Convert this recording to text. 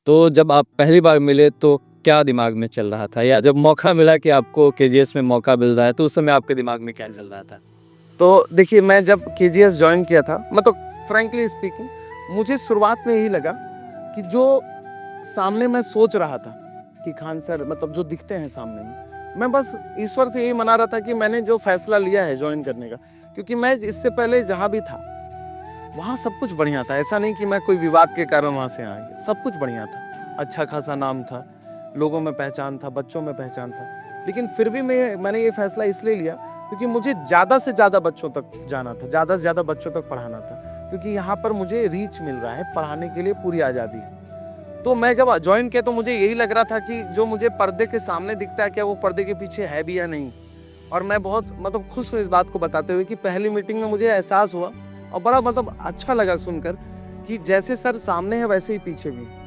तो जब आप पहली बार मिले तो क्या दिमाग में चल रहा था? या जब मौका मिला कि आपको केजीएस में मौका मिल रहा है तो उस समय आपके दिमाग में क्या चल रहा था? तो देखिए, मैं जब केजीएस जॉइन किया था, मतलब फ्रैंकली स्पीकिंग, मुझे शुरुआत में यही लगा कि जो सामने मैं सोच रहा था कि खान सर मतलब जो दिखते हैं सामने में, मैं बस ईश्वर से यही मना रहा था कि मैंने जो फैसला लिया है जॉइन करने का, क्योंकि मैं इससे पहले जहाँ भी था वहाँ सब कुछ बढ़िया था। ऐसा नहीं कि मैं कोई विवाद के कारण वहाँ से आया गया, सब कुछ बढ़िया था। अच्छा खासा नाम था, लोगों में पहचान था, बच्चों में पहचान था। लेकिन फिर भी मैंने ये फैसला इसलिए लिया क्योंकि मुझे ज़्यादा से ज़्यादा बच्चों तक जाना था, ज़्यादा से ज़्यादा बच्चों तक पढ़ाना था। क्योंकि यहाँ पर मुझे रीच मिल रहा है, पढ़ाने के लिए पूरी आज़ादी है। तो मैं जब जॉइन किया तो मुझे यही लग रहा था कि जो मुझे पर्दे के सामने दिखता है, क्या वो पर्दे के पीछे है भी या नहीं। और मैं बहुत मतलब खुश हूँ इस बात को बताते हुए कि पहली मीटिंग में मुझे एहसास हुआ और बड़ा मतलब अच्छा लगा सुनकर कि जैसे सर सामने है वैसे ही पीछे भी।